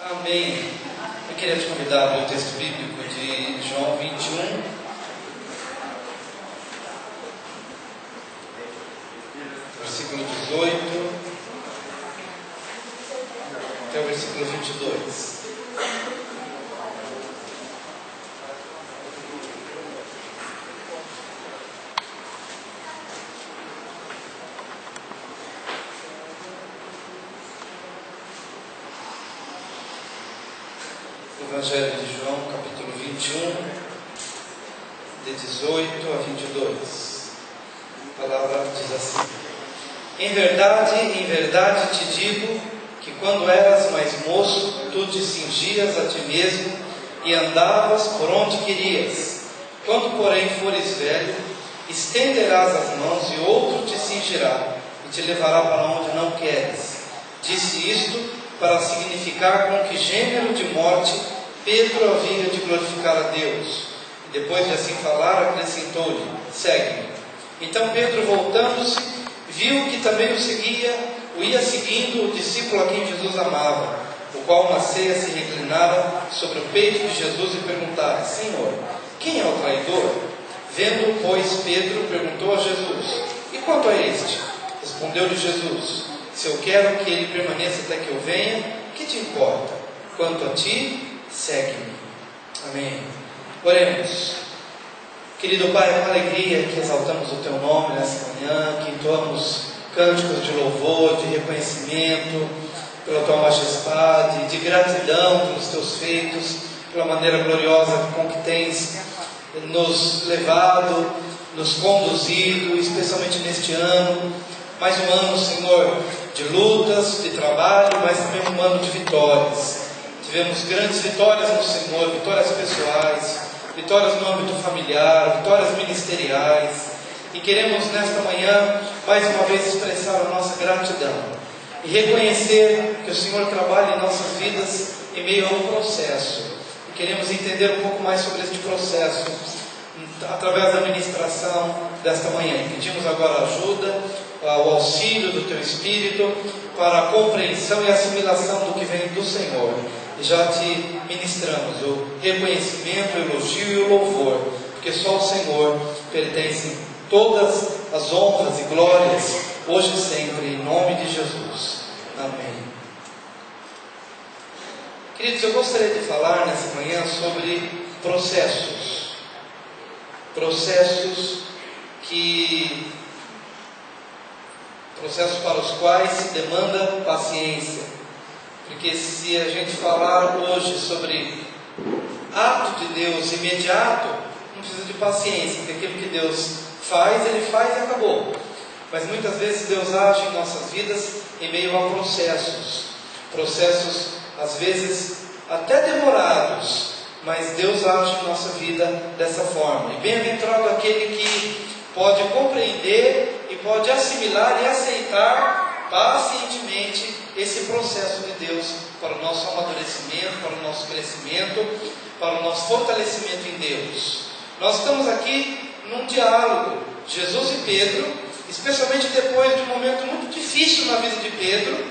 Amém. Eu queria te convidar para o texto bíblico de João 21, versículo 18 até o versículo 22. Evangelho de João, capítulo 21, de 18 a 22. A palavra diz assim: em verdade te digo que quando eras mais moço, tu te cingias a ti mesmo e andavas por onde querias. Quando, porém, fores velho, estenderás as mãos e outro te cingirá e te levará para onde não queres. Disse isto para significar com que gênero de morte Pedro havia de glorificar a Deus. E depois de assim falar, acrescentou-lhe: segue-me. Então Pedro, voltando-se, viu que também o ia seguindo o discípulo a quem Jesus amava, o qual na ceia se reclinara sobre o peito de Jesus e perguntara: Senhor, quem é o traidor? Vendo, pois, Pedro, perguntou a Jesus: e quanto a este? Respondeu-lhe Jesus: se eu quero que ele permaneça até que eu venha, que te importa? Quanto a ti, segue-me. Amém. Oremos. Querido Pai, é uma alegria que exaltamos o Teu nome nessa manhã, que entoamos cânticos de louvor, de reconhecimento pela Tua majestade, de gratidão pelos Teus feitos, pela maneira gloriosa com que Tens nos levado, nos conduzido, especialmente neste ano. Mais um ano, Senhor, de lutas, de trabalho, mas também um ano de vitórias. Tivemos grandes vitórias no Senhor, vitórias pessoais, vitórias no âmbito familiar, vitórias ministeriais. E queremos nesta manhã, mais uma vez, expressar a nossa gratidão e reconhecer que o Senhor trabalha em nossas vidas em meio a um processo. E queremos entender um pouco mais sobre este processo através da ministração desta manhã. E pedimos agora ajuda, o auxílio do Teu Espírito para a compreensão e assimilação do que vem do Senhor. E já Te ministramos o reconhecimento, o elogio e o louvor, porque só o Senhor pertence todas as honras e glórias, hoje e sempre, em nome de Jesus. Amém. Queridos, eu gostaria de falar nessa manhã sobre processos para os quais se demanda paciência. Porque se a gente falar hoje sobre ato de Deus imediato, não precisa de paciência, porque aquilo que Deus faz, Ele faz e acabou. Mas muitas vezes Deus age em nossas vidas em meio a processos às vezes até demorados, mas Deus age em nossa vida dessa forma. E bem-aventurado aquele que pode compreender e pode assimilar e aceitar pacientemente esse processo de Deus para o nosso amadurecimento, para o nosso crescimento, para o nosso fortalecimento em Deus. Nós estamos aqui num diálogo, Jesus e Pedro, especialmente depois de um momento muito difícil na vida de Pedro,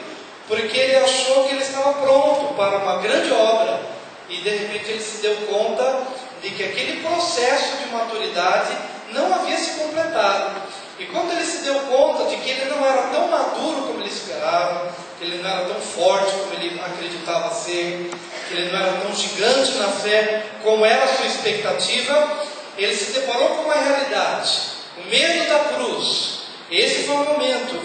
porque ele achou que ele estava pronto para uma grande obra, e de repente ele se deu conta de que aquele processo de maturidade não havia se completado. E quando ele se deu conta de que ele não era tão maduro como ele esperava, que ele não era tão forte como ele acreditava ser, que ele não era tão gigante na fé como era a sua expectativa, ele se deparou com uma realidade, o medo da cruz. Esse foi um momento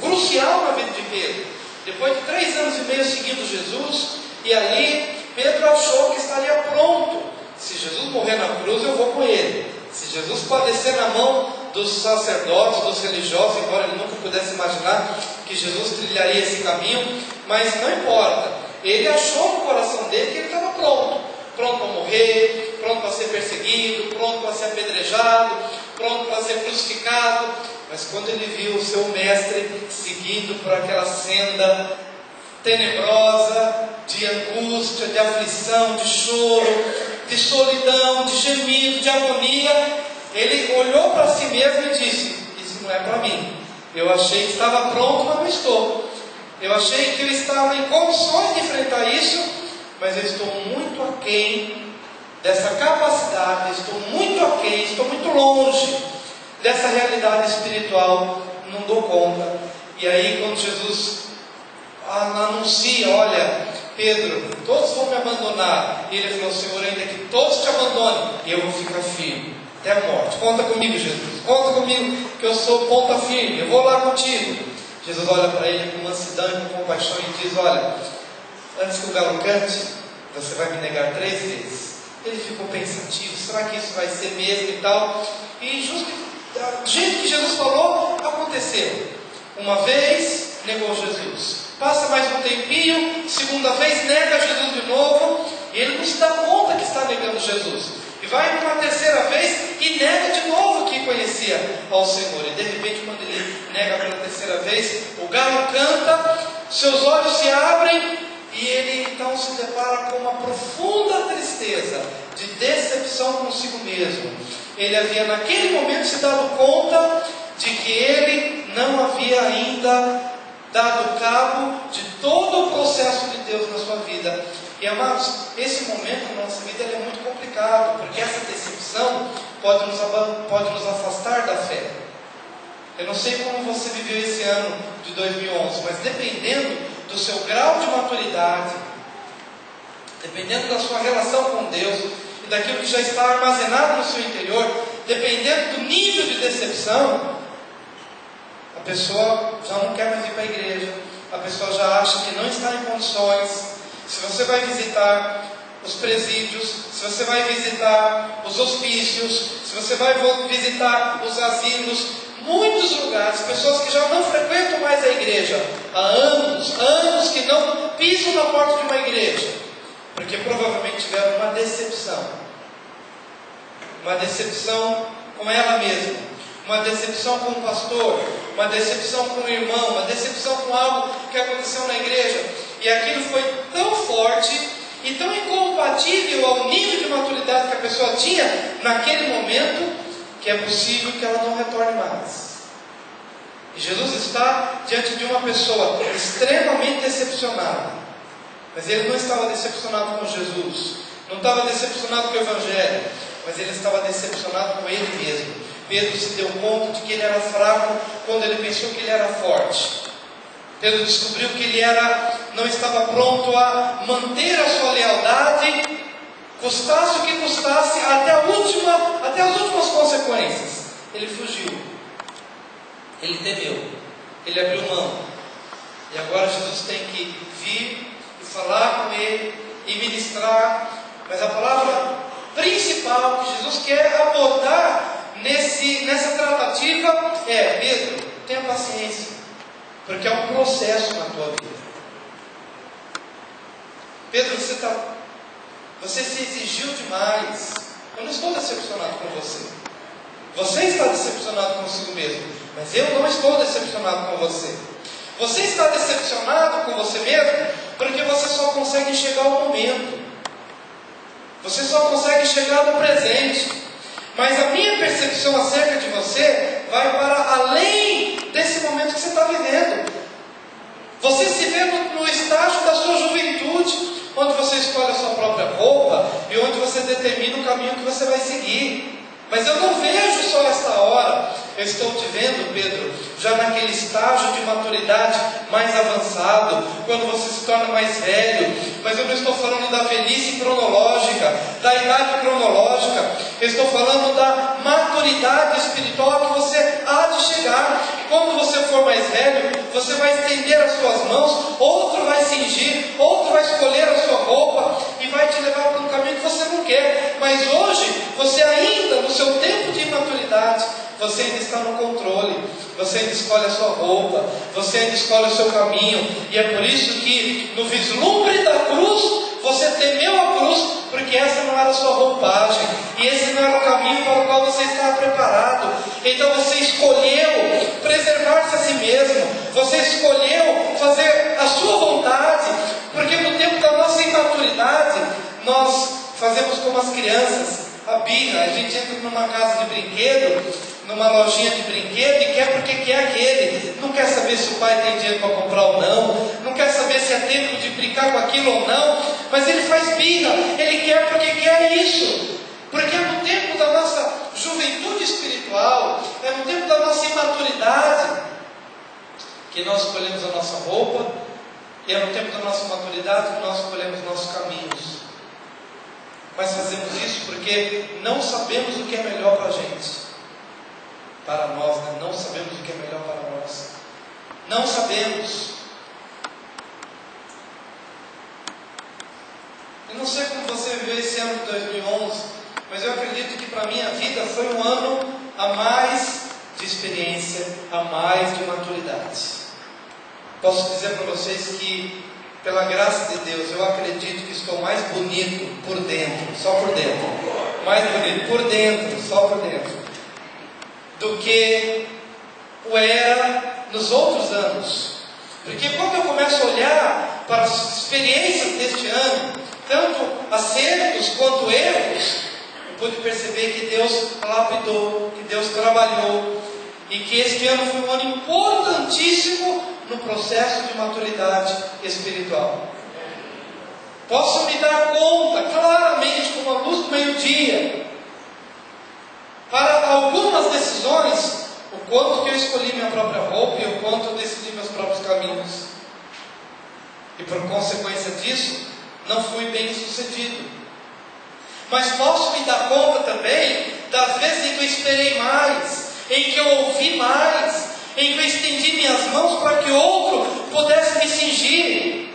crucial na vida de Pedro. Depois de 3 anos e meio seguindo Jesus, e ali Pedro achou que estaria pronto. Se Jesus morrer na cruz, eu vou com ele. Se Jesus padecer na mão dos sacerdotes, dos religiosos, embora ele nunca pudesse imaginar que Jesus trilharia esse caminho, mas não importa. Ele achou no coração dele que ele estava pronto para morrer, pronto para ser perseguido, pronto para ser apedrejado, pronto para ser crucificado. Mas quando ele viu o seu mestre seguindo por aquela senda tenebrosa, de angústia, de aflição, de choro, de solidão, de gemido, de agonia, ele olhou para si mesmo e disse: isso não é para mim. Eu achei que estava pronto, mas não estou. Eu achei que eu estava em condições de enfrentar isso, mas eu estou muito aquém dessa capacidade, estou muito aquém, estou muito longe dessa realidade espiritual, não dou conta. E aí quando Jesus anuncia, olha, Pedro, todos vão me abandonar, e ele falou, Senhor, ainda que todos te abandonem, eu vou ficar firme até a morte. Conta comigo, Jesus, conta comigo, que eu sou ponta firme, eu vou lá contigo. Jesus olha para ele com mansidão e com compaixão e diz, olha, antes que o galo cante, você vai me negar 3 vezes. Ele ficou pensativo, será que isso vai ser mesmo e tal? E justo do jeito que Jesus falou, aconteceu. Uma vez, negou Jesus. Passa mais um tempinho, segunda vez, nega Jesus de novo, e ele não se dá conta que está negando Jesus. E vai uma terceira vez e nega de novo que conhecia ao Senhor. E de repente, quando ele nega pela terceira vez, o galo canta, seus olhos se abrem, e ele então se depara com uma profunda tristeza, de decepção consigo mesmo. Ele havia naquele momento se dado conta de que ele não havia ainda dado cabo de todo o processo de Deus na sua vida. E amados, esse momento na nossa vida ele é muito complicado, porque essa decepção pode nos afastar da fé. Eu não sei como você viveu esse ano de 2011, mas dependendo do seu grau de maturidade, dependendo da sua relação com Deus e daquilo que já está armazenado no seu interior, dependendo do nível de decepção, a pessoa já não quer mais ir para a igreja, a pessoa já acha que não está em condições. Se você vai visitar os presídios, se você vai visitar os hospícios, se você vai visitar os asilos, muitos lugares, pessoas que já não frequentam mais a igreja há anos que não pisam na porta de uma igreja, porque provavelmente tiveram uma decepção com ela mesma, uma decepção com o pastor, uma decepção com o irmão, uma decepção com algo que aconteceu na igreja, e aquilo foi tão forte e tão incompatível ao nível de maturidade que a pessoa tinha naquele momento, que é possível que ela não retorne mais. E Jesus está diante de uma pessoa extremamente decepcionada, mas ele não estava decepcionado com Jesus, não estava decepcionado com o Evangelho, mas ele estava decepcionado com ele mesmo. Pedro se deu conta de que ele era fraco quando ele pensou que ele era forte. Pedro descobriu que ele não estava pronto a manter a sua lealdade, custasse o que custasse, até as últimas consequências. Ele fugiu, ele temeu, ele abriu mão. E agora Jesus tem que vir e falar com ele e ministrar. Mas a palavra principal que Jesus quer abordar nessa tratativa é: Pedro, tenha paciência, porque é um processo na tua vida. Pedro, você se exigiu demais. Eu não estou decepcionado com você. Você está decepcionado consigo mesmo, mas eu não estou decepcionado com você. Você está decepcionado com você mesmo porque você só consegue enxergar o momento. Você só consegue chegar no presente. Mas a minha percepção acerca de você vai para além desse momento que você está vivendo. Você se vê no estágio da sua juventude, onde você escolhe a sua própria roupa e onde você determina o caminho que você vai seguir. Mas eu não vejo só esta hora. Eu estou te vendo, Pedro, já naquele estágio de maturidade mais avançado, quando você se torna mais velho. Mas eu não estou falando da velhice cronológica, da idade cronológica. Eu estou falando da maturidade espiritual que você há de chegar. Quando você for mais velho, você vai estender as suas mãos, outro vai cingir, outro vai escolher a sua roupa e vai te levar para um caminho que você não quer. Mas hoje, você ainda, no seu tempo de imaturidade, você ainda está no controle, você ainda escolhe a sua roupa, você ainda escolhe o seu caminho. E é por isso que no vislumbre da cruz, você temeu a cruz, porque essa não era a sua roupagem, e esse não era o caminho para o qual você estava preparado. Então você escolheu preservar-se a si mesmo, você escolheu fazer a sua vontade, porque no tempo da nossa imaturidade, nós fazemos como as crianças, a birra. A gente entra numa casa de brinquedo, numa lojinha de brinquedo, e quer porque quer aquele. Não quer saber se o pai tem dinheiro para comprar ou não, não quer saber se é tempo de brincar com aquilo ou não, mas ele faz birra, ele quer porque quer isso. Porque é no tempo da nossa juventude espiritual, é no tempo da nossa imaturidade, que nós escolhemos a nossa roupa, e é no tempo da nossa maturidade que nós escolhemos nossos caminhos. Mas fazemos isso porque não sabemos o que é melhor para a gente. Para nós, né? Não sabemos o que é melhor para nós. Não sabemos. Eu não sei como você viveu esse ano de 2011, mas eu acredito que para a minha vida foi um ano a mais de experiência, a mais de maturidade. Posso dizer para vocês que, pela graça de Deus, eu acredito que estou mais bonito por dentro, só por dentro, mais bonito por dentro, só por dentro, do que o era nos outros anos. Porque quando eu começo a olhar para as experiências deste ano, tanto acertos quanto erros, eu pude perceber que Deus lapidou, que Deus trabalhou, e que este ano foi um ano importantíssimo no processo de maturidade espiritual. Posso me dar conta claramente, como a luz do meio-dia, para algumas decisões, o quanto que eu escolhi minha própria roupa e o quanto eu decidi meus próprios caminhos. E por consequência disso, não fui bem sucedido. Mas posso me dar conta também das vezes em que eu esperei mais, em que eu ouvi mais, em que eu estendi minhas mãos para que outro pudesse me cingir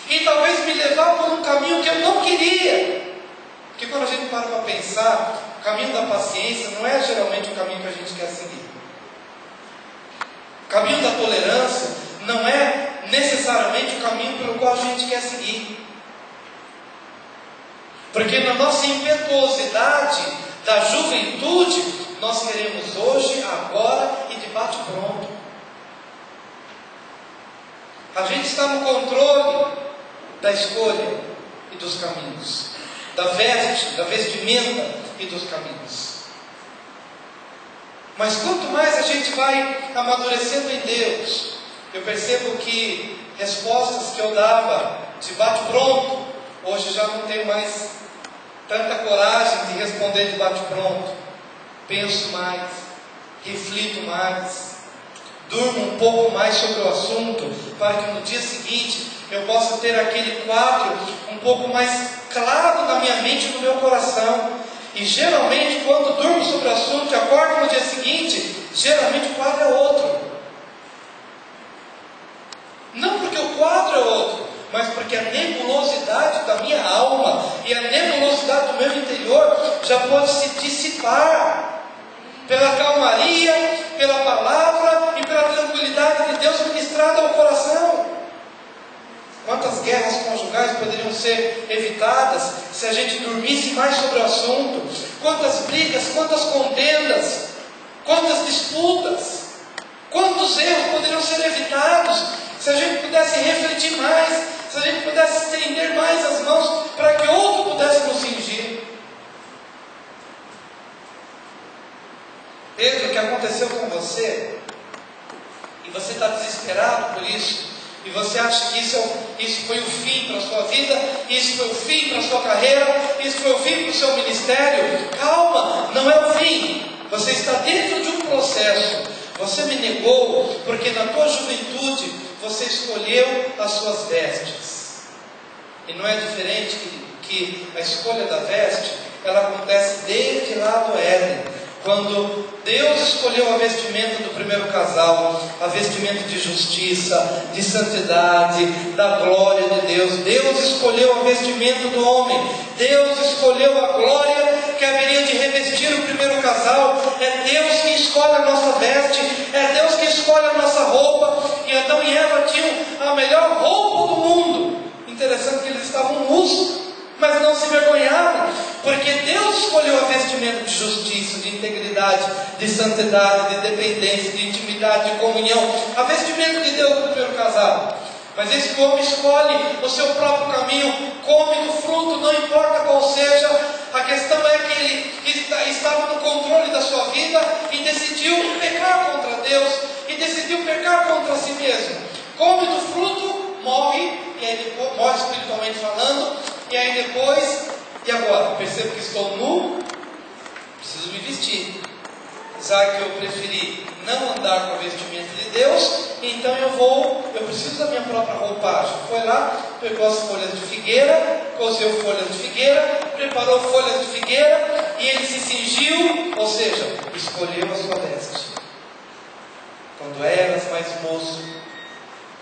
e talvez me levar por um caminho que eu não queria. Porque quando a gente para pensar, o caminho da paciência não é geralmente o caminho que a gente quer seguir. O caminho da tolerância não é necessariamente o caminho pelo qual a gente quer seguir. Porque na nossa impetuosidade da juventude, nós queremos hoje, agora e de bate-pronto. A gente está no controle da escolha e dos caminhos, da vestimenta e dos caminhos. Mas quanto mais a gente vai amadurecendo em Deus, eu percebo que respostas que eu dava de bate-pronto, hoje já não tenho mais tanta coragem de responder de bate-pronto. Penso mais, reflito mais, durmo um pouco mais sobre o assunto, para que no dia seguinte eu possa ter aquele quadro um pouco mais claro na minha mente e no meu coração. E geralmente, quando durmo sobre o assunto e acordo no dia seguinte, geralmente o quadro é outro. Não porque o quadro é outro, mas porque a nebulosidade da minha alma e a nebulosidade do meu interior já pode se dissipar pela calmaria, pela palavra e pela tranquilidade de Deus ministrada ao coração. Quantas guerras conjugais poderiam ser evitadas se a gente dormisse mais sobre o assunto? Quantas brigas, quantas contendas, quantas disputas, quantos erros poderiam ser evitados se a gente pudesse refletir mais, se a gente pudesse estender mais as mãos para que outro pudesse nos cingir. Pedro, o que aconteceu com você, e você está desesperado por isso, e você acha que isso foi o fim para a sua vida, isso foi o fim para a sua carreira, isso foi o fim para o seu ministério. Calma, não é o fim. Você está dentro de um processo. Você me negou porque na tua juventude você escolheu as suas vestes. E não é diferente que a escolha da veste, ela acontece desde lá do Éden. Quando Deus escolheu a vestimenta do primeiro casal, a vestimenta de justiça, de santidade, da glória de Deus. Deus escolheu a vestimenta do homem. Deus escolheu a glória que haveria de revestir o primeiro casal. É Deus que escolhe a nossa veste, é Deus que escolhe a nossa roupa. E Adão e Eva tinham a melhor roupa do mundo. Interessante que eles estavam nus, mas não se envergonharam, porque Deus escolheu a vestimenta de justiça, de integridade, de santidade, de dependência, de intimidade, de comunhão, a vestimenta de Deus no primeiro casal. Mas esse homem escolhe o seu próprio caminho, come do fruto, não importa qual seja. A questão é que ele estava no controle da sua vida e decidiu pecar contra Deus, e decidiu pecar contra si mesmo. Come do fruto, morre, e aí ele morre espiritualmente falando, e aí depois, e agora? Percebo que estou nu, preciso me vestir. Já que eu preferi não andar com a vestimenta de Deus, então eu preciso da minha própria roupagem. Foi lá, pegou as folhas de figueira, cozeu folhas de figueira, preparou folhas de figueira, e ele se cingiu, ou seja, escolheu a sua veste. Quando eras mais moço,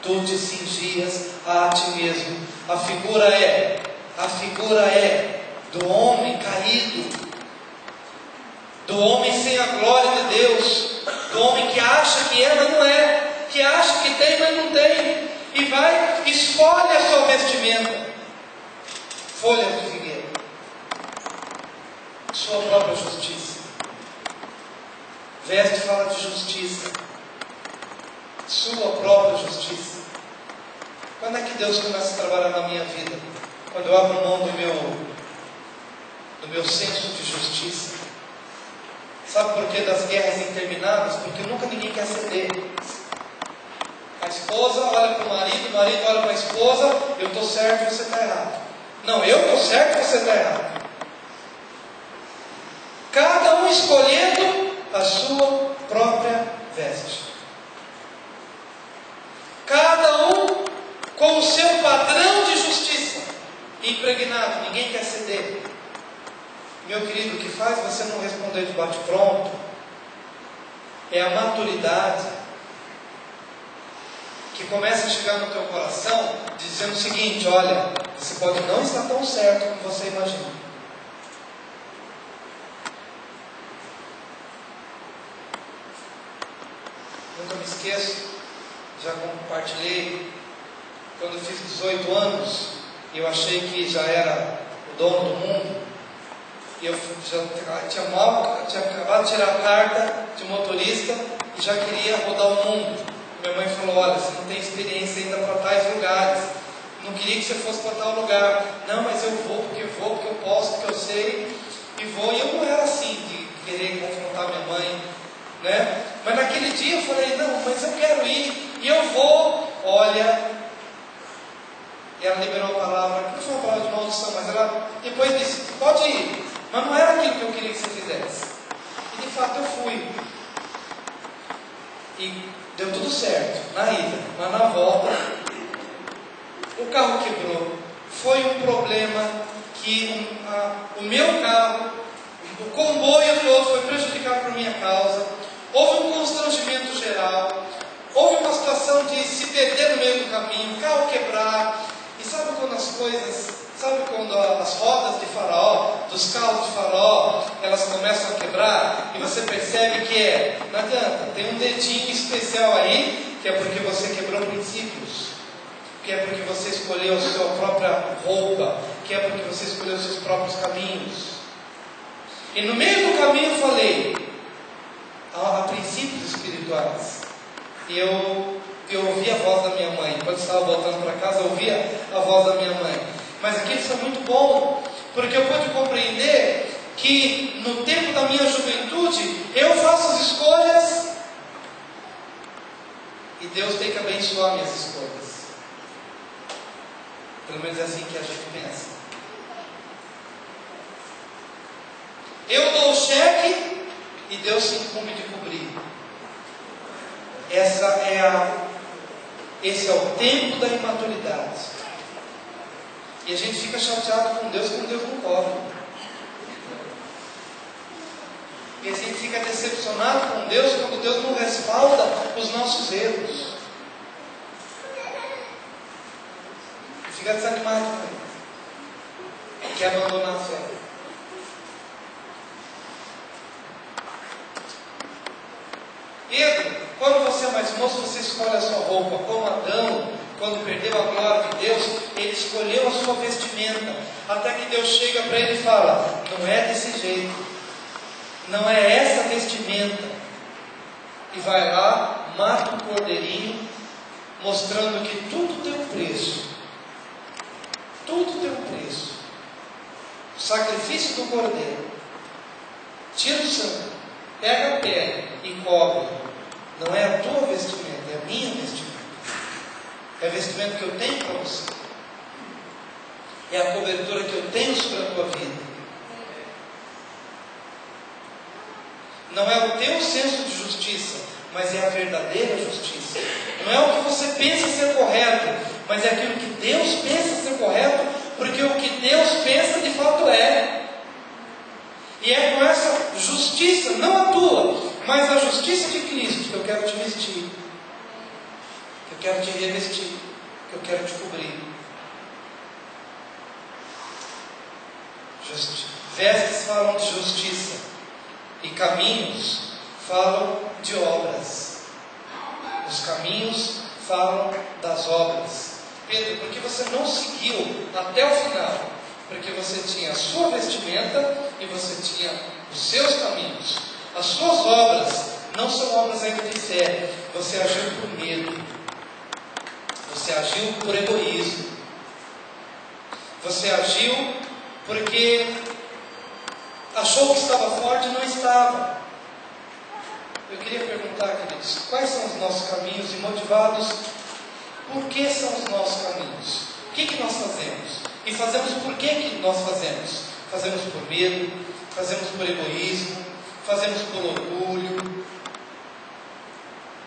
tu te cingias a ti mesmo. A figura é do homem caído, do homem sem a glória de Deus, do homem que acha que é, mas não é, que acha que tem, mas não tem, e vai, escolhe a sua vestimenta, folhas de figueira, sua própria justiça. Veste fala de justiça, sua própria justiça. Quando é que Deus começa a trabalhar na minha vida? Quando eu abro mão do meu senso de justiça. Sabe por que das guerras intermináveis? Porque nunca ninguém quer ceder. A esposa olha para o marido olha para a esposa, eu estou certo, você está errado. Não, eu estou certo, você está errado. Cada um escolhendo a sua própria veste. Cada um com o seu padrão de justiça impregnado, ninguém quer ceder. Meu querido, o que faz você não responder de bate-pronto é a maturidade que começa a chegar no teu coração, dizendo o seguinte: olha, você pode não estar tão certo como você imagina. Nunca me esqueço, já compartilhei, quando eu fiz 18 anos, eu achei que já era o dono do mundo. E eu já tinha acabado de tirar a carta de motorista e já queria rodar o mundo. Minha mãe falou: olha, você não tem experiência ainda para tais lugares, não queria que você fosse para tal lugar. Não, mas eu vou, porque eu posso, porque eu sei, e vou. E eu não era assim, de querer confrontar minha mãe, né? Mas naquele dia eu falei: não, mas eu quero ir, e eu vou. Olha, e ela liberou a palavra, não foi uma palavra de maldição, mas ela depois disse: pode ir. Mas não era aquilo que eu queria que você fizesse. E de fato eu fui. E deu tudo certo. Na ida, mas na volta, o carro quebrou. Foi um problema que o meu carro, o comboio todo foi prejudicado por minha causa. Houve um constrangimento geral. Houve uma situação de se perder no meio do caminho, carro quebrar. E sabe quando as coisas... Sabe quando as rodas de Faraó, dos carros de Faraó, elas começam a quebrar e você percebe que não adianta, tem um dedinho especial aí, que é porque você quebrou princípios, que é porque você escolheu a sua própria roupa, que é porque você escolheu os seus próprios caminhos. E no meio do caminho eu falei, há princípios espirituais. E eu ouvi a voz da minha mãe. Quando eu estava voltando para casa, eu ouvia a voz da minha mãe. Mas aquilo foi muito bom, porque eu pude compreender que no tempo da minha juventude, eu faço as escolhas e Deus tem que abençoar minhas escolhas. Pelo menos é assim que a gente pensa. Eu dou o cheque e Deus se incumbe de cobrir. Esse é o tempo da imaturidade. E a gente fica chateado com Deus quando Deus não cobra. E a gente fica decepcionado com Deus quando Deus não respalda os nossos erros. E fica desanimado com Ele. E quer abandonar a fé. Pedro, quando você é mais moço, você escolhe a sua roupa. Como Adão, quando perdeu a glória de Deus, ele escolheu a sua vestimenta. Até que Deus chega para ele e fala: não é desse jeito, não é essa vestimenta. E vai lá, mata um cordeirinho, mostrando que tudo tem um preço. Tudo tem um preço. O sacrifício do cordeiro. Tira o sangue, pega a pele e cobre. Não é a tua vestimenta, é a minha vestimenta. É a vestimenta que eu tenho para você. É a cobertura que eu tenho sobre a tua vida. Não é o teu senso de justiça, mas é a verdadeira justiça. Não é o que você pensa ser correto, mas é aquilo que Deus pensa ser correto, porque o que Deus pensa de fato é. E é com essa justiça, não a tua, mas a justiça de Cristo, que eu quero te vestir, que eu quero te revestir, que eu quero te cobrir. Vestes falam de justiça e caminhos falam de obras. Os caminhos falam das obras. Pedro, por que você não seguiu até o final? Porque você tinha a sua vestimenta e você tinha os seus caminhos. As suas obras não são obras ainda de fé. Você agiu por medo. Você agiu por egoísmo. Você agiu porque achou que estava forte e não estava. Eu queria perguntar, queridos, quais são os nossos caminhos e motivados? Por que são os nossos caminhos? O que nós fazemos? E fazemos por que nós fazemos? Fazemos por medo, fazemos por egoísmo, fazemos por orgulho,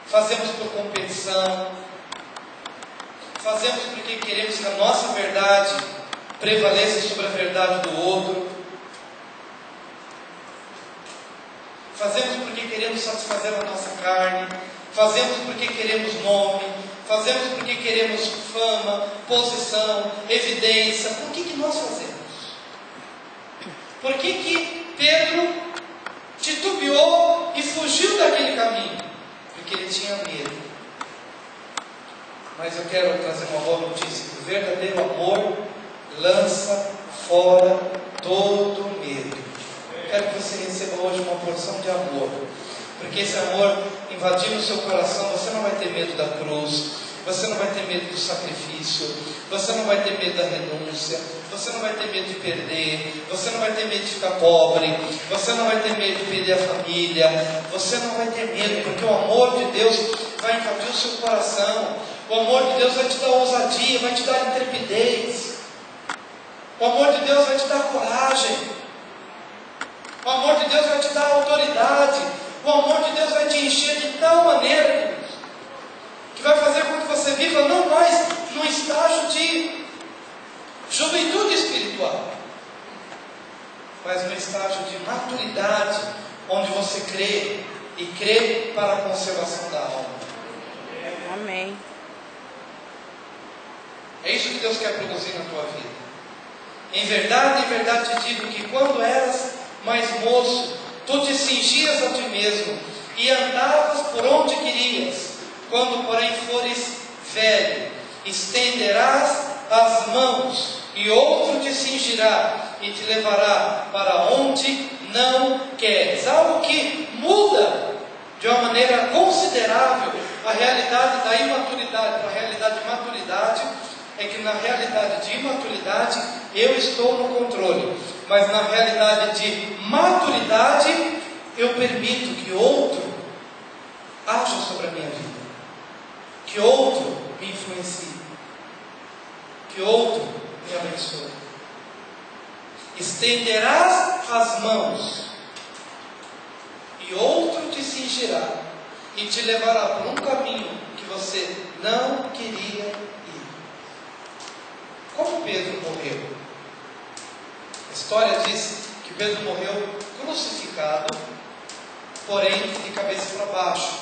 fazemos por competição, fazemos porque queremos que a nossa verdade prevaleça sobre a verdade do outro, fazemos porque queremos satisfazer a nossa carne, fazemos porque queremos nome, fazemos porque queremos fama, posição, evidência. Por que nós fazemos? Por que Pedro titubeou e fugiu daquele caminho? Porque ele tinha medo. Mas eu quero trazer uma boa notícia: o verdadeiro amor lança fora todo medo. Quero que você receba hoje uma porção de amor, porque esse amor invadindo o seu coração, você não vai ter medo da cruz, você não vai ter medo do sacrifício, você não vai ter medo da renúncia, você não vai ter medo de perder, você não vai ter medo de ficar pobre, você não vai ter medo de perder a família, você não vai ter medo, porque o amor de Deus vai invadir o seu coração. O amor de Deus vai te dar ousadia, vai te dar intrepidez, o amor de Deus vai te dar coragem, o amor de Deus vai te dar autoridade, o amor de Deus vai te encher de tal maneira que vai fazer com que você viva não mais num estágio de juventude espiritual, mas num estágio de maturidade, onde você crê e crê para a conservação da alma. Amém. É isso que Deus quer produzir na tua vida. Em verdade te digo que quando eras mais moço, tu te cingias a ti mesmo e andavas por onde querias. Quando porém fores velho, estenderás as mãos e outro te cingirá e te levará para onde não queres. Algo que muda de uma maneira considerável a realidade da imaturidade para a realidade de maturidade. É que na realidade de imaturidade eu estou no controle, mas na realidade de maturidade eu permito que outro haja sobre a minha vida, que outro me influencie, que outro me abençoe. Estenderás as mãos e outro te cingirá e te levará por um caminho que você não queria ir. Como Pedro morreu? A história diz que Pedro morreu crucificado, porém de cabeça para baixo,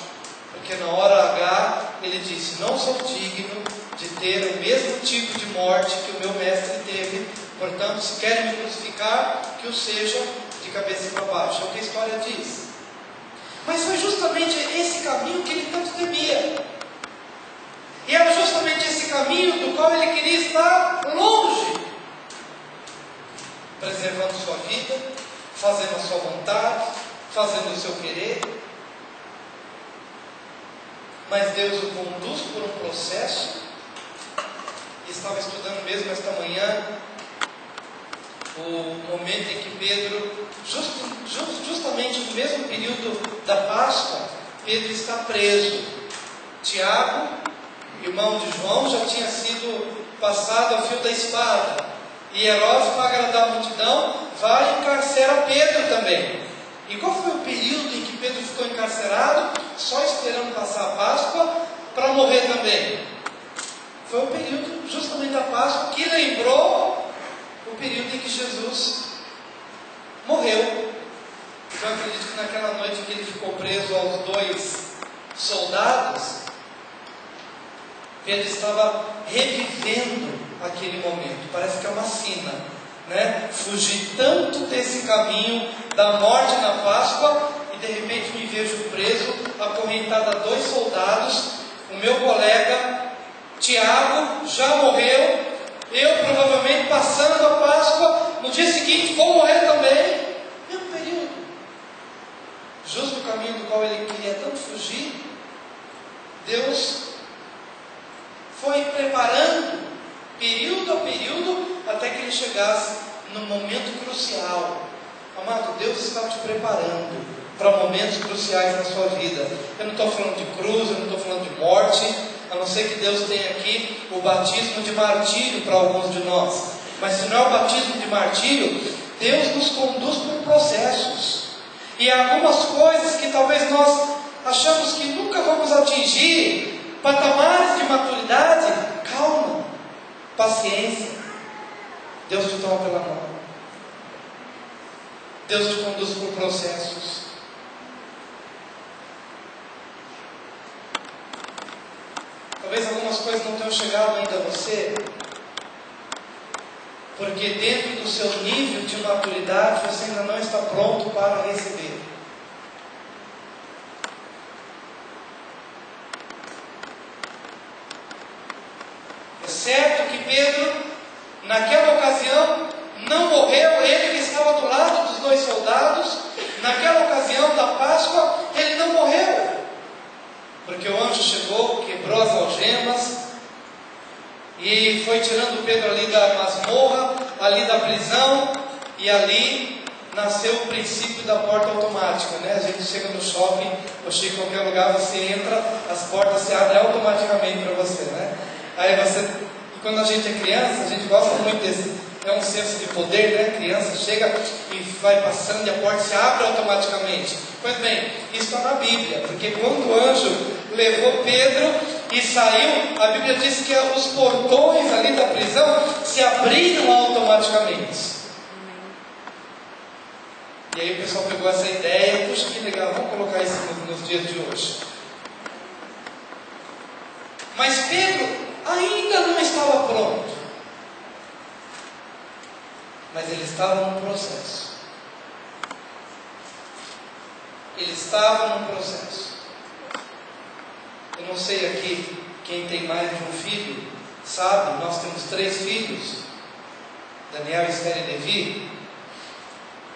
porque na hora H ele disse: não sou digno de ter o mesmo tipo de morte que o meu mestre teve, portanto, se querem me crucificar, que o seja de cabeça para baixo. É o que a história diz. Mas foi justamente esse caminho que ele tanto temia. E era justamente esse caminho do qual ele queria estar longe, preservando sua vida, fazendo a sua vontade, fazendo o seu querer. Mas Deus o conduz por um processo. E estava estudando mesmo esta manhã o momento em que Pedro, justamente no mesmo período da Páscoa, Pedro está preso. Tiago, irmão de João, já tinha sido passado ao fio da espada. E Herodes, para agradar a multidão, vai e encarcera Pedro também. E qual foi o período em que Pedro ficou encarcerado, só esperando passar a Páscoa, para morrer também? Foi o período justamente da Páscoa, que lembrou o período em que Jesus morreu. Então eu acredito que naquela noite que ele ficou preso aos 2 soldados, Pedro estava revivendo aquele momento. Parece que é uma sina, né? Fugir tanto desse caminho da morte na Páscoa, e de repente me vejo preso, acorrentado a 2 soldados. O meu colega Tiago já morreu, eu provavelmente passando a Páscoa, no dia seguinte vou morrer também. Mesmo período, justo o caminho do qual ele queria tanto fugir, Deus foi preparando período a período até que ele chegasse no momento crucial. Amado, Deus está te preparando para momentos cruciais na sua vida. Eu não estou falando de cruz, eu não estou falando de morte, a não ser que Deus tenha aqui o batismo de martírio para alguns de nós. Mas se não é o batismo de martírio, Deus nos conduz por processos. E há algumas coisas que talvez nós achamos que nunca vamos atingir, patamares de maturidade. Calma, paciência. Deus te toma pela mão. Deus te conduz por processos. Talvez algumas coisas não tenham chegado ainda a você, porque dentro do seu nível de maturidade você ainda não está pronto para receber. É certo que Pedro, naquela ocasião, não morreu, ele que estava do lado dos 2 soldados, naquela ocasião da Páscoa, ele não morreu, porque o anjo chegou, quebrou as algemas, e foi tirando Pedro ali da masmorra, ali da prisão, e ali nasceu o princípio da porta automática, né? A gente chega no shopping, ou chega em qualquer lugar, você entra, as portas se abrem automaticamente para você, né? Aí você, e quando a gente é criança, a gente gosta muito desse, é um senso de poder, né? A criança chega e vai passando e a porta se abre automaticamente. Pois bem, isso está na Bíblia, porque quando o anjo levou Pedro e saiu, a Bíblia diz que os portões ali da prisão se abriram automaticamente. E aí o pessoal pegou essa ideia, puxa que legal, vamos colocar isso nos dias de hoje. Mas Pedro ainda não estava pronto, mas ele estava num processo. Ele estava num processo. Eu não sei aqui, quem tem mais de um filho, sabe, nós temos 3 filhos, Daniel, Esther e Levi.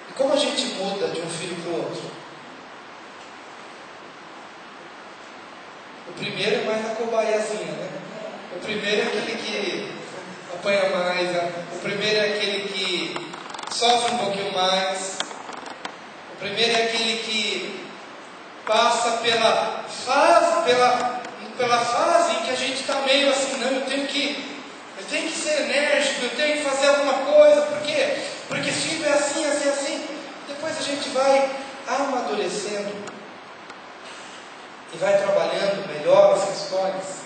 E como a gente muda de um filho para o outro? O primeiro é mais na cobaiazinha, né? O primeiro é aquele que apanha mais, né? O primeiro é aquele que sofre um pouquinho mais. O primeiro é aquele que passa pela fase em que a gente está meio assim, não, eu tenho que ser enérgico, eu tenho que fazer alguma coisa, por quê? Porque filho é assim, assim, assim. Depois a gente vai amadurecendo e vai trabalhando melhor as questões.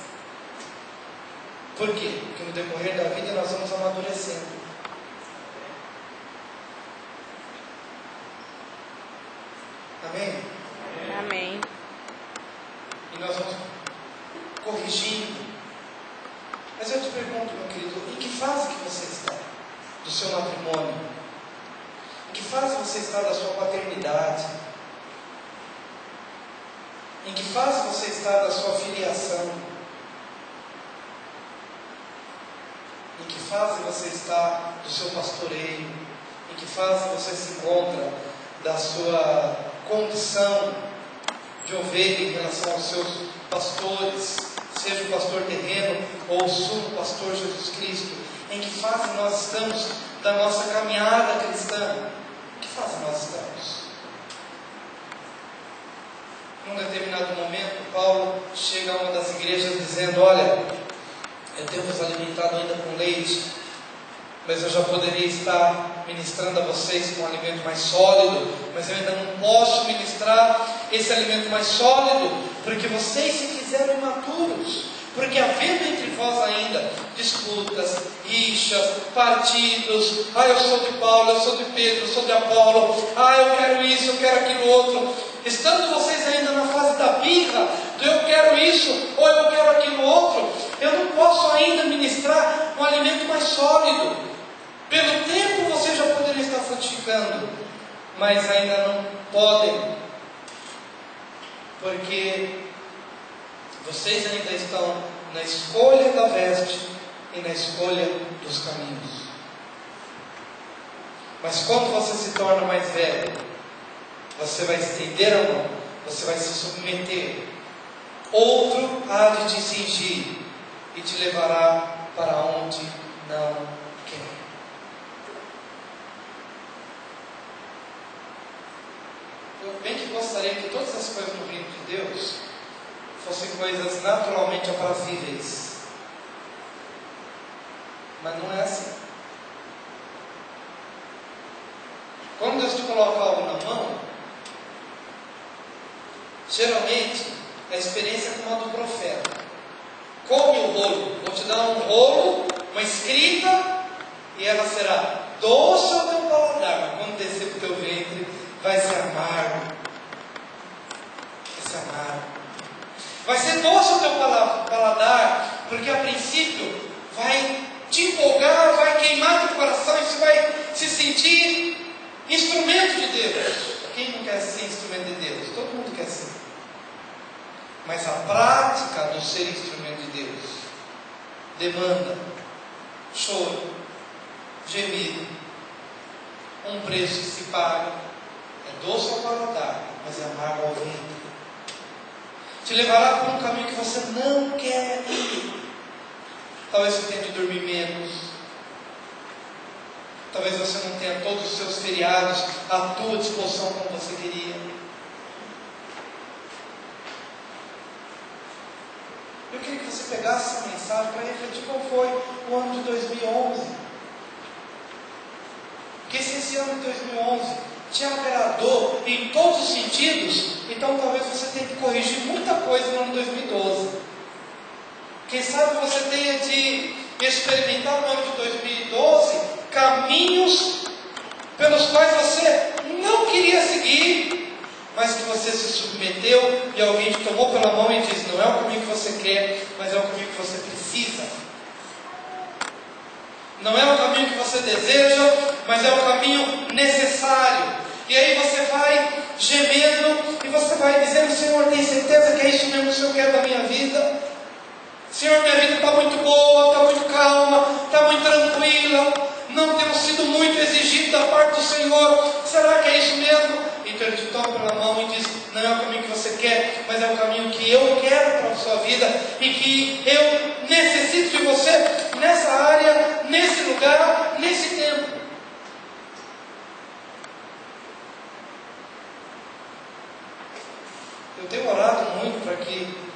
Por quê? Porque no decorrer da vida nós vamos amadurecendo. Amém? Amém. E nós vamos corrigindo. Mas eu te pergunto, meu querido, em que fase que você está do seu matrimônio? Em que fase você está da sua paternidade? Em que fase você está da sua filiação? Em que fase você está do seu pastoreio? Em que fase você se encontra da sua condição de ovelha em relação aos seus pastores, seja o pastor terreno ou o sumo pastor Jesus Cristo? Em que fase nós estamos da nossa caminhada cristã? Em que fase nós estamos? Num determinado momento, Paulo chega a uma das igrejas dizendo: olha, eu tenho vos alimentado ainda com leite, mas eu já poderia estar ministrando a vocês com um alimento mais sólido, mas eu ainda não posso ministrar esse alimento mais sólido, porque vocês se fizeram imaturos. Porque havendo entre vós ainda disputas, rixas, partidos, eu sou de Paulo, eu sou de Pedro, eu sou de Apolo, eu quero isso, eu quero aquilo outro, estando vocês ainda na fase da birra, do eu quero isso, ou eu quero aquilo outro, eu não posso ainda ministrar um alimento mais sólido. Pelo tempo vocês já poderiam estar frutificando, mas ainda não podem, porque vocês ainda estão na escolha da veste e na escolha dos caminhos. Mas quando você se torna mais velho, você vai estender a mão, você vai se submeter. Outro há de te cingir e te levará para onde não quer. Eu bem que gostaria que todas as coisas no reino de Deus fossem coisas naturalmente aprazíveis, mas não é assim. Quando Deus te coloca algo na mão, geralmente a experiência é como a do profeta. Come o rolo, vou te dar um rolo, uma escrita, e ela será doce ao teu paladar, mas quando descer para o teu ventre, vai ser amargo. Vai ser amargo. Vai ser doce o teu paladar, porque a princípio vai te empolgar, vai queimar teu coração e você vai se sentir instrumento de Deus. Quem não quer ser instrumento de Deus? Todo mundo quer ser. Mas a prática do ser instrumento de Deus demanda choro, gemido, um preço que se paga. É doce ao paladar, mas é amargo ao ventre. Te levará por um caminho que você não quer ir. Talvez você tenha de dormir menos. Talvez você não tenha todos os seus feriados à tua disposição como você queria. Eu queria que você pegasse essa mensagem para refletir qual foi o ano de 2011. Porque se esse ano de 2011 te agradou em todos os sentidos, então talvez você tenha que corrigir muita coisa no ano de 2012. Quem sabe você tenha de experimentar no ano de 2012 caminhos pelos quais você não queria seguir, mas que você se submeteu e alguém te tomou pela mão e disse: não é o caminho que você quer, mas é o caminho que você precisa. Não é o caminho que você deseja, mas é o caminho necessário. E aí você vai gemendo e você vai dizendo: Senhor, tem certeza que é isso mesmo que o Senhor quer da minha vida? Senhor, minha vida está muito boa, está muito calma, está muito tranquila, não temos sido muito exigidos da parte do Senhor, será que é isso mesmo? Então Ele te toma pela mão e diz: não é o caminho que você quer, mas é o caminho que eu quero para a sua vida e que eu necessito de você nessa área, nesse lugar, nesse tempo. Eu tenho orado muito para que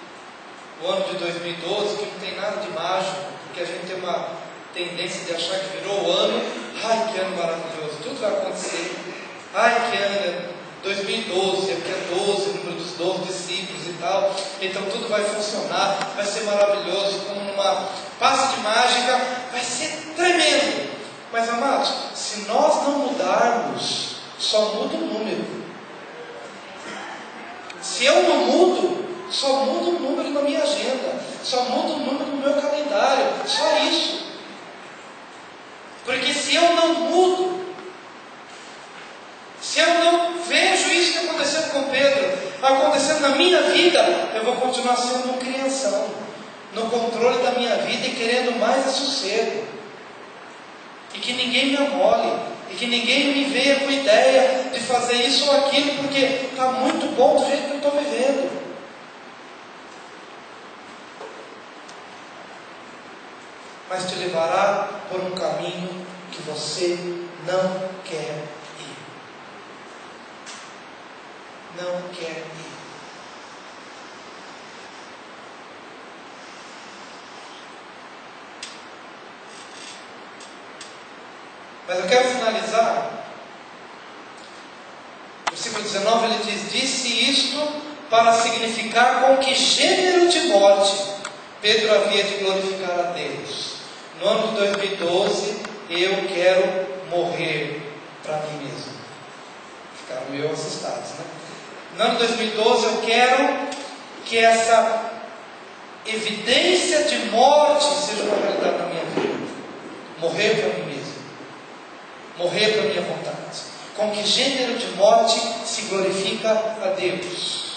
o ano de 2012, que não tem nada de mágico, porque a gente tem uma tendência de achar que virou o ano, que ano maravilhoso, tudo vai acontecer, que ano, 2012, aqui é 12, o número dos 12 discípulos e tal, então tudo vai funcionar, vai ser maravilhoso, como numa passe de mágica, vai ser tremendo. Mas amados, se nós não mudarmos, só muda o número. Se eu não mudo, só muda o número na minha agenda, só muda o número no meu calendário, só isso. Porque se eu não mudo, se eu não vejo isso que aconteceu com Pedro, acontecendo na minha vida, eu vou continuar sendo um crianção, no controle da minha vida e querendo mais sossego. E que ninguém me amole, e que ninguém me venha com ideia de fazer isso ou aquilo, porque está muito bom do jeito que eu estou vivendo. Mas te levará por um caminho que você não quer ir. Não quer ir. Mas eu quero finalizar. Versículo 19, ele diz: disse isto para significar com que gênero de morte Pedro havia de glorificar a Deus. No ano de 2012, eu quero morrer para mim mesmo. Ficaram meio assustados, né? No ano de 2012, eu quero que essa evidência de morte seja uma realidade na minha vida. Morrer para mim mesmo. Morrer para minha vontade. Com que gênero de morte se glorifica a Deus?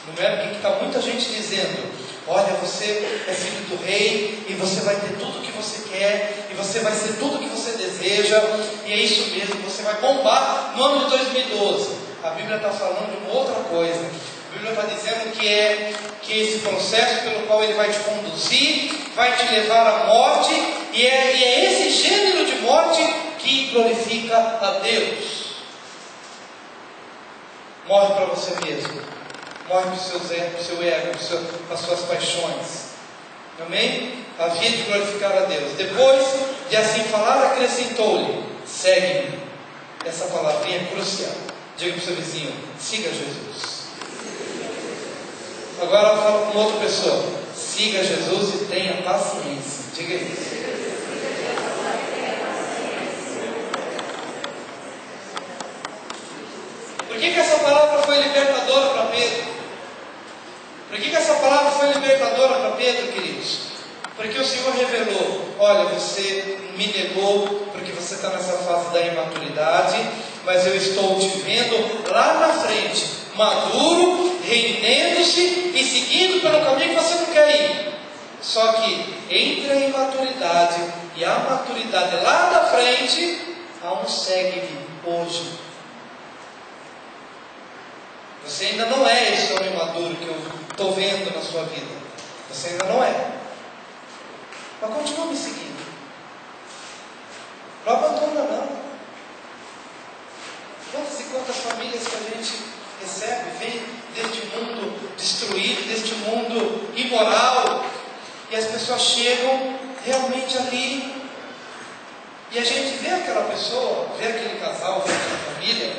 Não é porque está muita gente dizendo: olha, você é filho do rei, e você vai ter tudo o que você quer, e você vai ser tudo o que você deseja, e é isso mesmo, você vai bombar no ano de 2012. A Bíblia está falando de uma outra coisa. A Bíblia está dizendo que esse processo pelo qual Ele vai te conduzir, vai te levar à morte, e é esse gênero de morte que glorifica a Deus. Morre para você mesmo. Morre para o seu ego, para as suas paixões. Amém? Havia de glorificar a Deus. Depois de assim falar, acrescentou-lhe: segue-me. Essa palavrinha é crucial. Diga para o seu vizinho: siga Jesus. Agora fala com outra pessoa: siga Jesus e tenha paciência. Diga isso. Por que essa palavra foi libertadora para Pedro? Por que essa palavra foi libertadora para Pedro, queridos? Porque o Senhor revelou: olha, você me negou porque você está nessa fase da imaturidade, mas eu estou te vendo lá na frente, maduro, rendendo-se e seguindo pelo caminho que você não quer ir. Só que entre a imaturidade e a maturidade lá na frente, há um segue-me hoje. Você ainda não é esse homem maduro que eu estou vendo na sua vida. Você ainda não é. Mas continua me seguindo. Não abandona não. Quantas e quantas famílias que a gente recebe, vem deste mundo destruído, deste mundo imoral, e as pessoas chegam realmente ali, e a gente vê aquela pessoa, vê aquele casal, vê aquela família,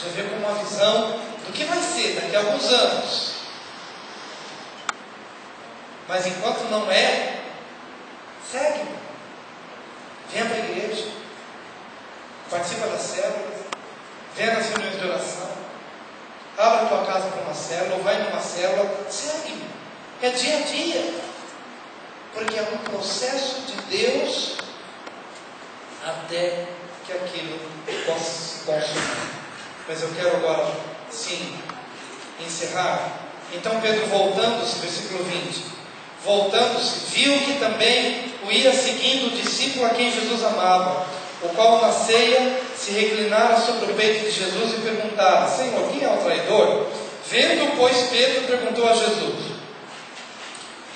já vê com uma visão do que vai ser daqui a alguns anos. Mas enquanto não é, segue. Venha para a igreja, participa das células, venha nas reuniões de oração, abra a tua casa para uma célula, ou vai numa célula, segue. É dia a dia, porque é um processo de Deus até que aquilo possa se consumar. Mas eu quero agora, sim, encerrar. Então Pedro, voltando-se, versículo 20, voltando-se, viu que também o ia seguindo o discípulo a quem Jesus amava, o qual na ceia se reclinara sobre o peito de Jesus e perguntara: Senhor, quem é o traidor? Vendo, pois, Pedro perguntou a Jesus: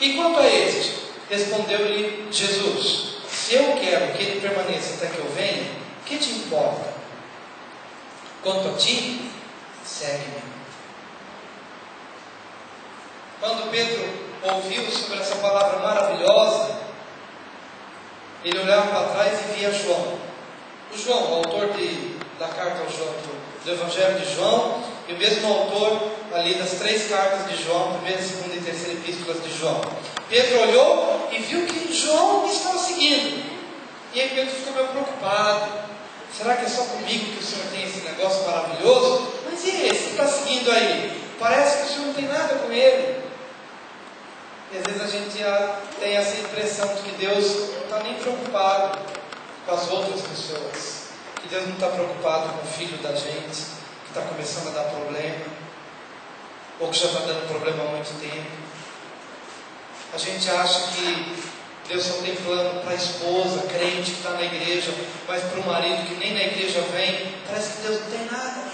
e quanto a este? Respondeu-lhe Jesus: se eu quero que ele permaneça até que eu venha, que te importa? Quanto a ti, segue-me. Quando Pedro ouviu sobre essa palavra maravilhosa, ele olhava para trás e via João. O João, o autor da carta ao João, do Evangelho de João, e o mesmo autor ali das 3 cartas de João, primeira, segunda e terceira epístolas de João. Pedro olhou e viu que João estava seguindo. E aí Pedro ficou meio preocupado. Será que é só comigo que o Senhor tem esse negócio maravilhoso? Mas e esse que está seguindo aí? Parece que o Senhor não tem nada com ele. E às vezes a gente tem essa impressão de que Deus não está nem preocupado com as outras pessoas. Que Deus não está preocupado com o filho da gente, que está começando a dar problema, ou que já está dando problema há muito tempo. A gente acha que Deus só tem plano para a esposa, crente que está na igreja, mas para o marido que nem na igreja vem, parece que Deus não tem nada.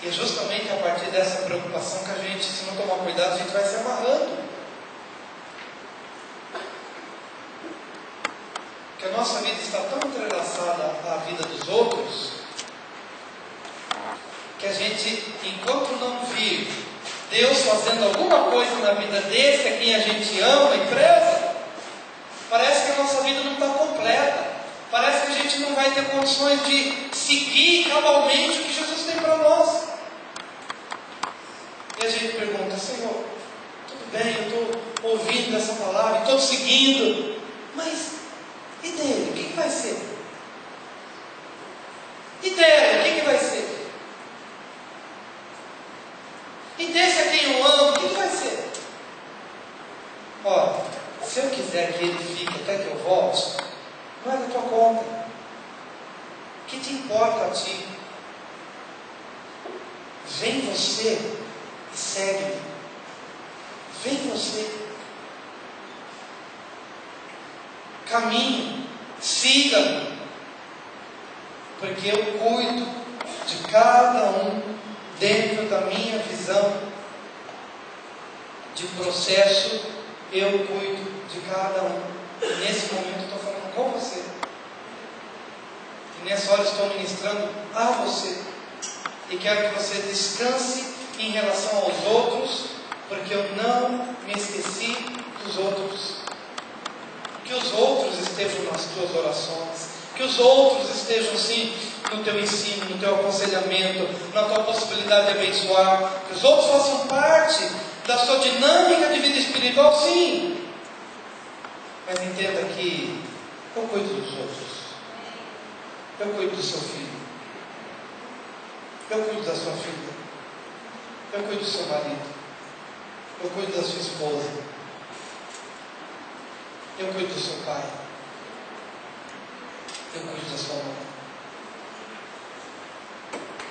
E é justamente a partir dessa preocupação que a gente, se não tomar cuidado, a gente vai se amarrando. Que a nossa vida está tão entrelaçada à vida dos outros, que a gente, enquanto não vir Deus fazendo alguma coisa na vida desse a quem a gente ama e preza, parece que a nossa vida não está completa. Parece que a gente não vai ter condições de seguir cabalmente o que Jesus tem para nós. E a gente pergunta: Senhor, tudo bem, eu estou ouvindo essa palavra, estou seguindo, mas e dele? O que vai ser? E dele? O que vai ser? E desse a quem eu amo, o que vai ser? Ó, se eu quiser que ele fique até que eu volte, não é da tua conta. O que te importa a ti? Vem você e segue-me. Vem você. Caminhe, siga-me. Porque eu cuido de cada um dentro da minha visão de processo. Eu cuido de cada um. E nesse momento eu estou falando com você. E nessa hora eu estou ministrando a você. E quero que você descanse em relação aos outros, porque eu não me esqueci dos outros. Que os outros estejam nas tuas orações. Que os outros estejam sim no teu ensino, no teu aconselhamento, na tua possibilidade de abençoar. Que os outros façam parte da sua dinâmica de vida espiritual, sim. Mas entenda que eu cuido dos outros. Eu cuido do seu filho. Eu cuido da sua filha. Eu cuido do seu marido. Eu cuido da sua esposa. Eu cuido do seu pai. Eu cuido da sua mãe.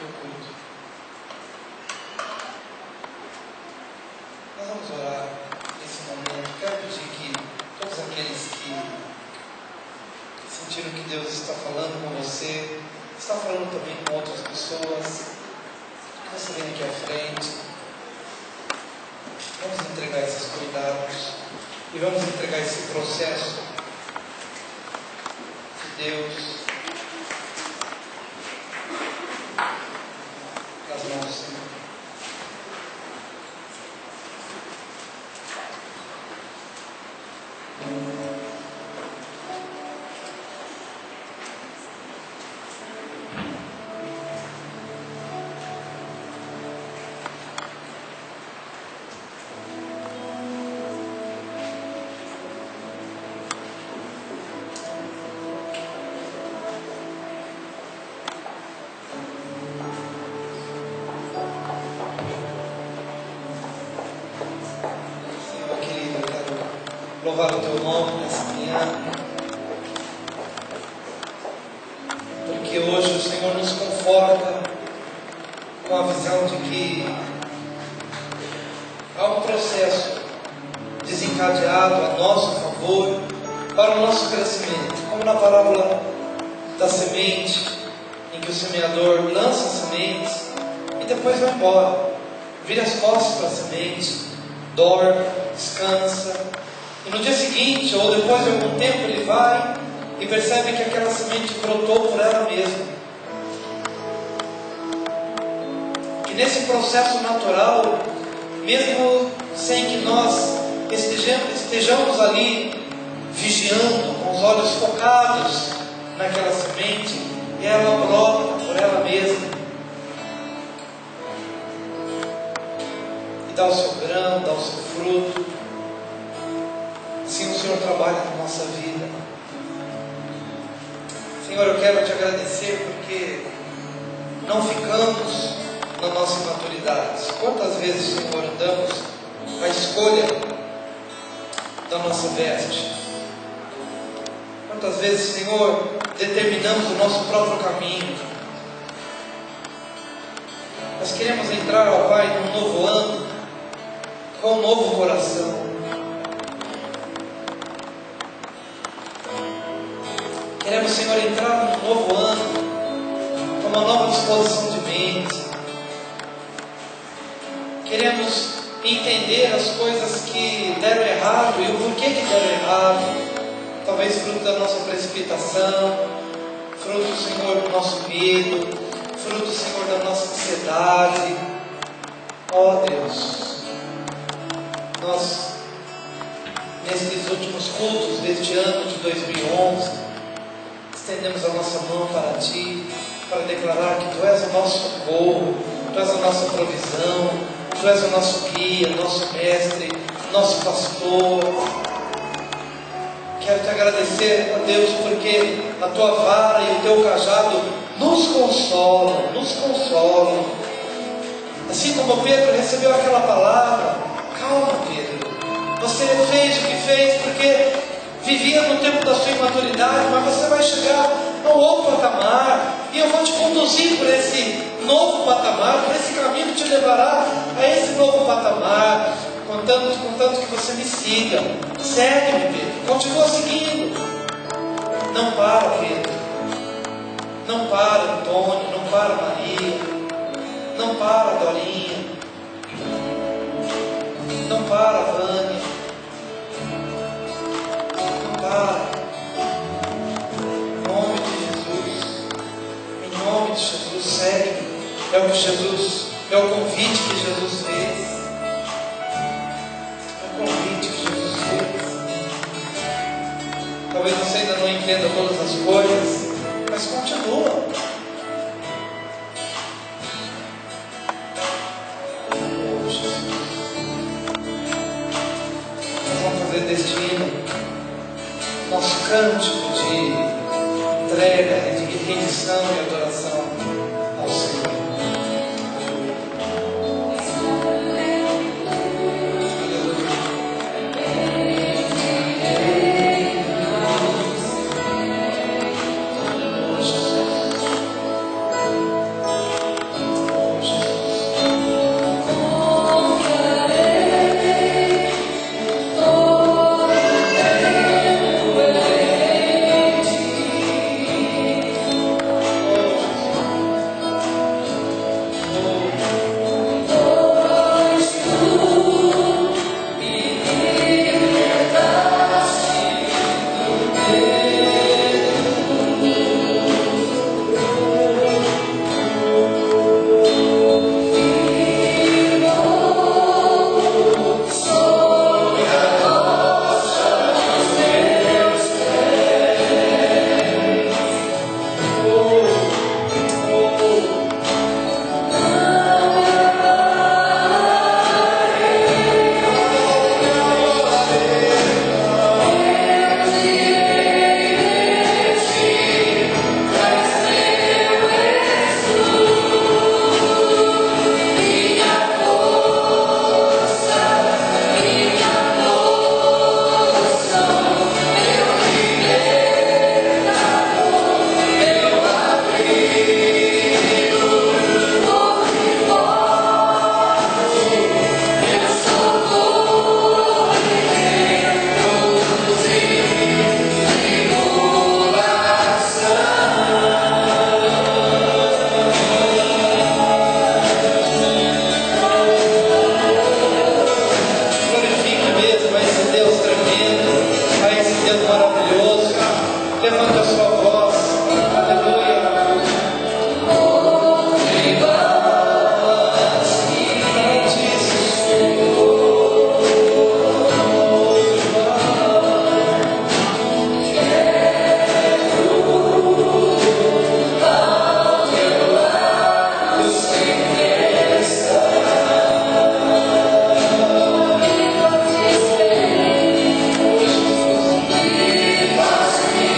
Eu cuido. Nós vamos orar nesse momento. Quero pedir que todos aqueles que sentiram que Deus está falando com você, está falando também com outras pessoas, que você venha aqui à frente. Vamos entregar esses cuidados e vamos entregar esse processo de Deus nas mãos do Senhor. Louvar o teu nome nessa manhã, porque hoje o Senhor nos conforta com a visão de que há um processo desencadeado a nosso favor para o nosso crescimento, como na parábola da semente, em que o semeador lança a semente e depois vai embora, vira as costas para a semente, dorme, descansa. E no dia seguinte, ou depois de algum tempo, ele vai e percebe que aquela semente brotou por ela mesma. E nesse processo natural, mesmo sem que nós estejamos ali vigiando, com os olhos focados naquela semente, ela brota por ela mesma. E dá o seu grão, dá o seu fruto. Sim, o Senhor trabalha na nossa vida. Senhor, eu quero te agradecer porque não ficamos na nossa imaturidade. Quantas vezes, Senhor, damos a escolha da nossa veste? Quantas vezes, Senhor, determinamos o nosso próprio caminho? Nós queremos entrar, ó Pai, num novo ano com um novo coração. Queremos, Senhor, entrar num novo ano com uma nova disposição de mente. Queremos entender as coisas que deram errado e o porquê que deram errado. Talvez fruto da nossa precipitação, fruto, Senhor, do nosso medo, fruto, Senhor, da nossa ansiedade. Ó Deus, nós nestes últimos cultos deste ano de 2011, estendemos a nossa mão para Ti, para declarar que Tu és o nosso socorro, Tu és a nossa provisão, Tu és o nosso guia, nosso mestre, nosso pastor. Quero Te agradecer, ó Deus, porque a Tua vara e o Teu cajado nos consolam, nos consolam. Assim como Pedro recebeu aquela palavra, calma, Pedro, você fez o que fez porque vivia no tempo da sua imaturidade, mas você vai chegar a um outro patamar, e eu vou te conduzir por esse novo patamar, por esse caminho que te levará a esse novo patamar, contanto que você me siga. Segue-me, Pedro, continua seguindo. Não para, Pedro, não para, Antônio, não para, Maria, não para, Dorinha, não para, Vânia, não para. Em nome de Jesus, segue. É o que Jesus, é o convite que Jesus fez. É o convite que Jesus fez. Talvez você ainda não entenda todas as coisas, mas continua. Oh, Jesus. Nós vamos fazer deste hino nosso cântico de entrega, de rendição e adoração ao Senhor.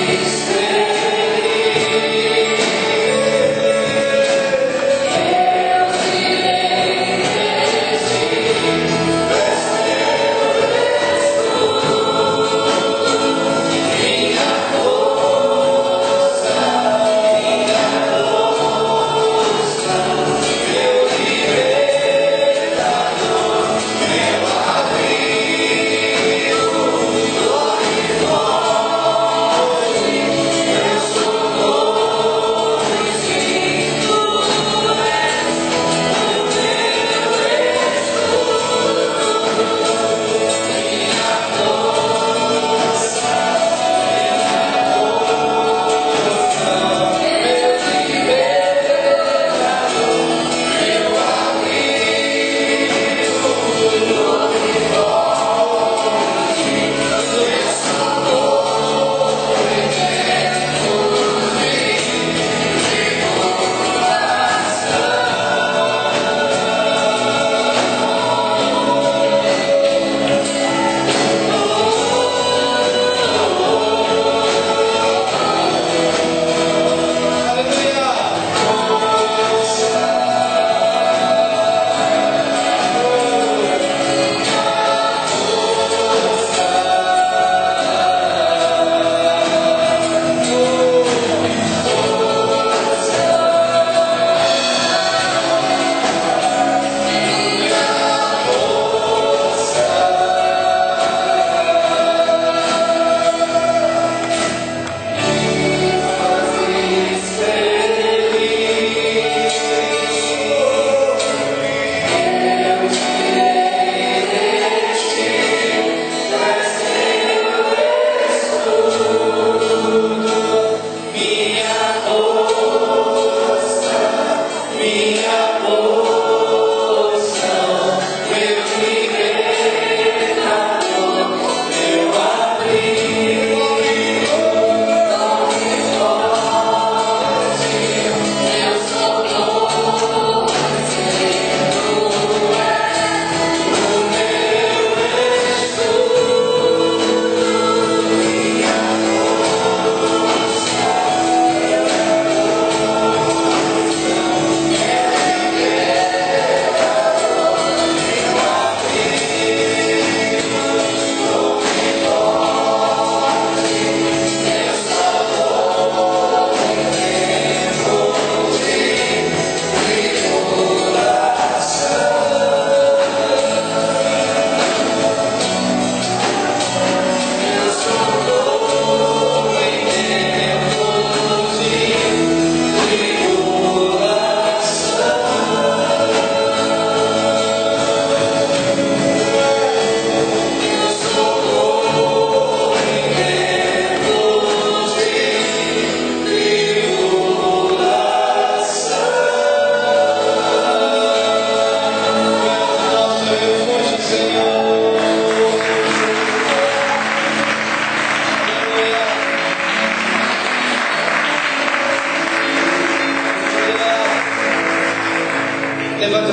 Spirit.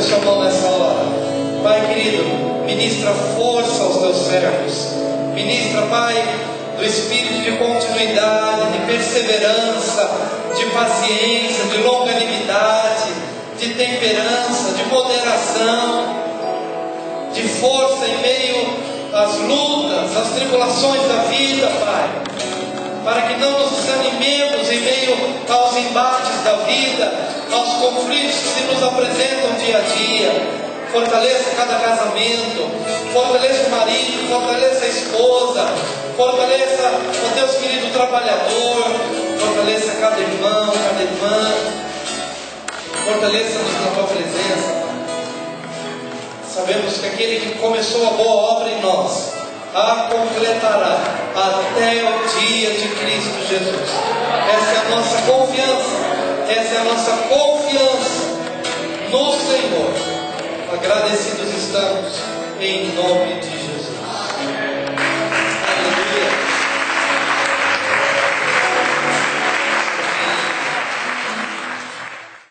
sua mão nessa hora. Pai querido, ministra força aos teus servos. Ministra, Pai, do espírito de continuidade, de perseverança, de paciência, de longanimidade, de temperança, de moderação, de força em meio às lutas, às tribulações da vida, Pai. Para que não nos desanimemos em meio aos embates da vida, aos conflitos que se nos apresentam dia a dia. Fortaleça cada casamento, fortaleça o marido, fortaleça a esposa, fortaleça o Deus querido trabalhador, fortaleça cada irmão, cada irmã, fortaleça-nos na tua presença, Pai. Sabemos que aquele que começou a boa obra em nós, a completará até o dia de Cristo Jesus. Essa é a nossa confiança, essa é a nossa confiança no Senhor. Agradecidos estamos em nome de Jesus.